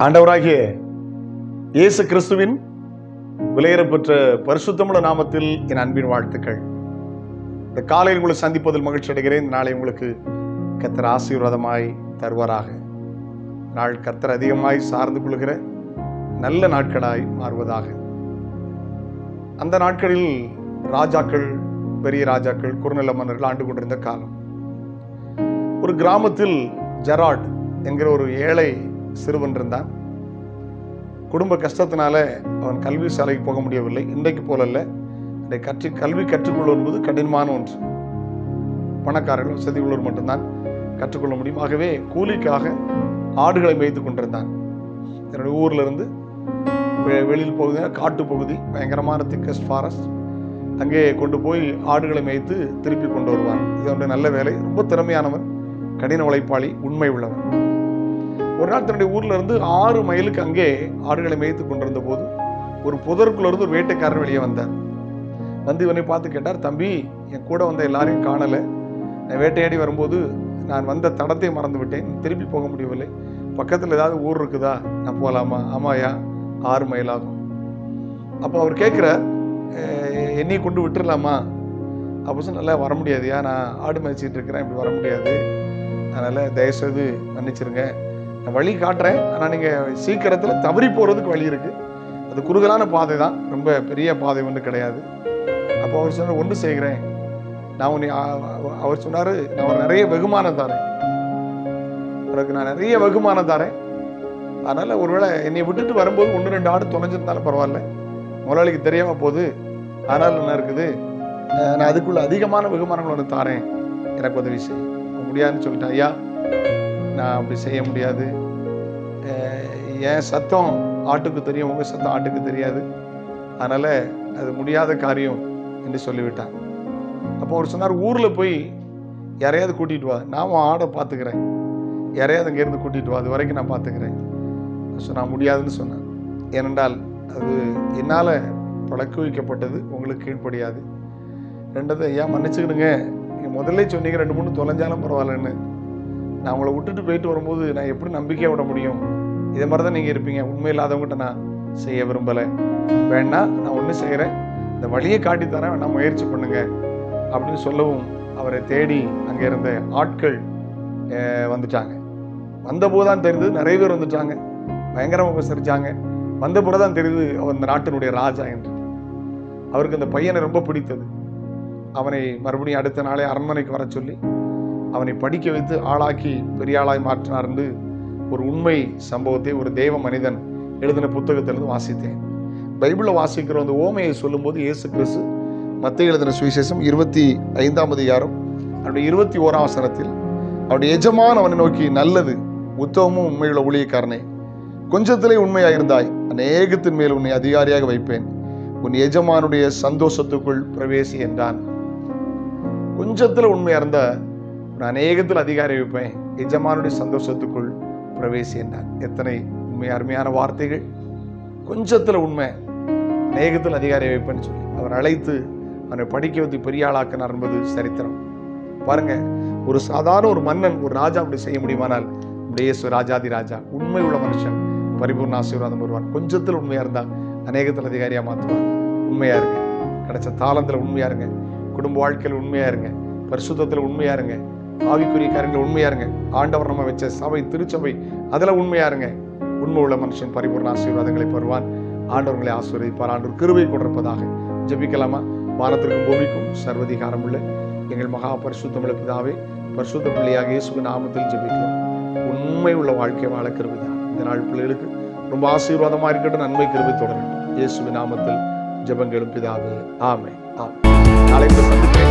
ஆண்டவராகிய இயேசு கிறிஸ்துவின் விலையேறப்பெற்ற பரிசுத்தமுள்ள நாமத்தில் என் அன்பின் வாழ்த்துக்கள். இந்த காலையில் உங்களை சந்திப்பதில் மகிழ்ச்சி அடைகிறேன். இந்த நாளை உங்களுக்கு கர்த்தர் ஆசீர்வாதமாய் தருவாராக. நாள் கர்த்தர் அதிகமாய் சார்ந்து கொள்கிற நல்ல நாட்களாய் மாறுவதாக. அந்த நாட்களில் ராஜாக்கள், பெரிய ராஜாக்கள், குறுநில மன்னர்கள் ஆண்டு கொண்டிருந்த காலம். ஒரு கிராமத்தில் ஜெராட் என்கிற ஒரு ஏழை சிறுவன் இருந்தான். குடும்ப கஷ்டத்தினால அவன் கல்வி சாலைக்கு போக முடியவில்லை. இன்றைக்கு போலல்ல. கல்வி கற்றுக்கொள்வது என்பது கடினமான ஒன்று. பணக்காரர்கள், வசதி உள்ளவர் மட்டும்தான் கற்றுக்கொள்ள முடியும். ஆகவே கூலிக்காக ஆடுகளை மேய்த்து கொண்டிருந்தான். என்னுடைய ஊர்ல இருந்து வெளியில் பகுதி, காட்டு பகுதி, பயங்கரமான திக்கஸ்ட் ஃபாரஸ்ட், அங்கே கொண்டு போய் ஆடுகளை மேய்த்து திருப்பி கொண்டு வருவான். இது அவனுடைய நல்ல வேலை. ரொம்ப திறமையானவன், கடின உழைப்பாளி, உண்மை உள்ளவன். ஒரு நாள் தன்னுடைய ஊர்ல இருந்து 6 மைலுக்கு அங்கே ஆடுகளை மேய்த்து கொண்டிருந்த போது ஒரு புதருக்குள்ள இருந்து ஒரு வேட்டைக்காரர் வெளியே வந்தார். வந்து இவனை பார்த்து கேட்டார், தம்பி, என் கூட வந்த எல்லாரையும் காணல. நான் வேட்டையாடி வரும்போது நான் வந்த தடத்தை மறந்து விட்டேன். திருப்பி போக முடியவில்லை. பக்கத்துல ஏதாவது ஊர் இருக்குதா? நான் போகலாமா? ஆமாயா, 6 மைல் ஆகும். அப்போ அவர் கேட்கிறார், என்னை கொண்டு விட்டுடலாமா? அப்போ சொன்ன, வர முடியாதுயா, நான் ஆடு மேய்ச்சிட்டு இருக்கிறேன், இப்படி வர முடியாது. அதனால தயவுசெய்து மன்னிச்சிருங்க, நான் வழி காட்டுறேன். ஆனால் நீங்கள் சீக்கிரத்தில் தவறி போகிறதுக்கு வழி இருக்குது. அது குறுகலான பாதை தான், ரொம்ப பெரிய பாதை ஒன்று கிடையாது. அப்போ அவர் சொன்னார், ஒன்று செய்கிறேன், நான் உன்னை, அவர் சொன்னார், நான் ஒரு நிறைய வெகுமானம் தரேன், உனக்கு நான் நிறைய வெகுமானம் தரேன். அதனால் ஒருவேளை என்னை விட்டுட்டு வரும்போது 1-2 ஆடு தொலைஞ்சிருந்தாலும் பரவாயில்ல, முதலாளிக்கு தெரியாம போகுது, அதனால் என்ன இருக்குது, நான் அதுக்குள்ள அதிகமான வெகுமானங்கள் ஒன்று தாரேன், எனக்கு உதவி செய்ய. முடியாதுன்னு சொல்லிட்டேன். ஐயா, நான் அப்படி செய்ய முடியாது. என் சத்தம் ஆட்டுக்கு தெரியும், உங்க சத்தம் ஆட்டுக்கு தெரியாது, அதனால அது முடியாத காரியம் என்று சொல்லிவிட்டான். அப்போ அவர் சொன்னார், ஊர்ல போய் யாரையாவது கூட்டிட்டு வா, நான் ஆடை பார்த்துக்கிறேன், யாரையாவது அங்கேருந்து கூட்டிட்டு வா, அது வரைக்கும் நான் பார்த்துக்கிறேன். நான் முடியாதுன்னு சொன்னேன். ஏனென்றால் அது என்னால் பழக்க வைக்கப்பட்டது, உங்களுக்கு கீழ்ப்படியாது. ரெண்டாவது, ஐயா மன்னிச்சுக்கிடுங்க, நீங்கள் முதல்ல சொன்னீங்க 2-3 தொலைஞ்சாலும் பரவாயில்லன்னு. நான் உங்களை விட்டுட்டு போயிட்டு வரும்போது நான் எப்படி நம்பிக்கையாக விட முடியும்? இதே மாதிரி தான் நீங்கள் இருப்பீங்க. உண்மை இல்லாதவங்ககிட்ட நான் செய்ய விரும்பலை. வேணா, நான் ஒன்று செய்கிறேன், இந்த வழியை காட்டித்தரேன், வேணா முயற்சி பண்ணுங்க அப்படின்னு சொல்லவும் அவரை தேடி அங்கே இருந்த ஆட்கள் வந்துட்டாங்க. வந்தபோது தான் தெரிந்தது, நிறைய பேர் வந்துட்டாங்க, பயங்கரமாக உபசரிச்சாங்க. வந்த பிறகு தான் தெரியுது அவர் இந்த நாட்டினுடைய ராஜா என்று. அவருக்கு அந்த பையனை ரொம்ப பிடித்தது. அவனை மறுபடியும் அடுத்த நாளே அரண்மனைக்கு வர சொல்லி அவனை படிக்க வைத்து ஆளாக்கி பெரிய ஆளாய் மாற்றினார் என்று ஒரு உண்மை சம்பவத்தை ஒரு தேவ மனிதன் எழுதின புத்தகத்திலிருந்து வாசித்தேன். பைபிளில் வாசிக்கிற அந்த ஓமையை சொல்லும்போது இயேசு கிறிஸ்து மத்தேயு எழுதின சுவிசேஷம் 25ஆம் அதிகாரம் அவருடைய 21ஆம் வசனத்தில் அவருடைய எஜமான் அவனை நோக்கி, நல்லது, உத்தமமும் உண்மையுள்ள ஊழியக்காரனே, கொஞ்சத்திலே உண்மையாயிருந்தாய், அநேகத்தின் மேல் உன்னை அதிகாரியாக வைப்பேன், உன் எஜமானுடைய சந்தோஷத்துக்குள் பிரவேசி என்றான். கொஞ்சத்துல உண்மையா இருந்தா அநேகத்தில் அதிகாரி வைப்பேன், எஜமானுடைய சந்தோஷத்துக்குள் பிரவேசி என்றான். எத்தனை உண்மை, அருமையான வார்த்தைகள். கொஞ்சத்துல உண்மை, அநேகத்தில் அதிகாரி வைப்பேன்னு சொல்லி அவர் அழைத்து அவனை படிக்க வைத்து பெரிய ஆளாக்கினார் என்பது சரித்திரம். பாருங்க, ஒரு சாதாரண ஒரு மன்னன், ஒரு ராஜா அப்படி செய்ய முடியுமானால் இயேசு ராஜாதி ராஜா, உண்மை உள்ள மனுஷன், பரிபூர்ண ஆசீர்வாதம் வருவான். கொஞ்சத்தில் உண்மையா இருந்தா அநேகத்தில் அதிகாரியா மாற்றுவார். உண்மையா இருங்க, கிடைச்ச தாளத்துல உண்மையா இருங்க, குடும்ப வாழ்க்கையில் உண்மையா இருங்க, பரிசுத்தத்தில் உண்மையா இருங்க, ஆவிக்குரிய காரியங்கள் உண்மையா இருங்க, ஆண்டவர் நம்ம வச்ச சபை, திருச்சபை, அதில் உண்மையா இருங்க. உண்மை உள்ள மனுஷன் பரிபூர்ண ஆசீர்வாதங்களை பெறுவான். ஆண்டவர்களை ஆசீர்வதிப்பார். ஆண்டவர் கிருபை கொடுப்பதாக. ஜெபிக்கலாமா? வானத்திற்கும் பூமிக்கும் சர்வதிகாரம் உள்ள எங்கள் மகா பரிசுத்தமுள்ள பிதாவே, பரிசுத்த பிள்ளையாக இயேசுவின் நாமத்தில் ஜெபிக்கிறோம். உண்மை உள்ள வாழ்க்கை வாழ கிருபை தான். இந்த நாள் பிள்ளைகளுக்கு ரொம்ப ஆசீர்வாதமா இருக்கட்டும், நன்மை கிருபை தொடரட்டும். இயேசுவின் நாமத்தில் ஜெபங்களும் பிதாவே, ஆமென். நாளை சந்திப்பேன்.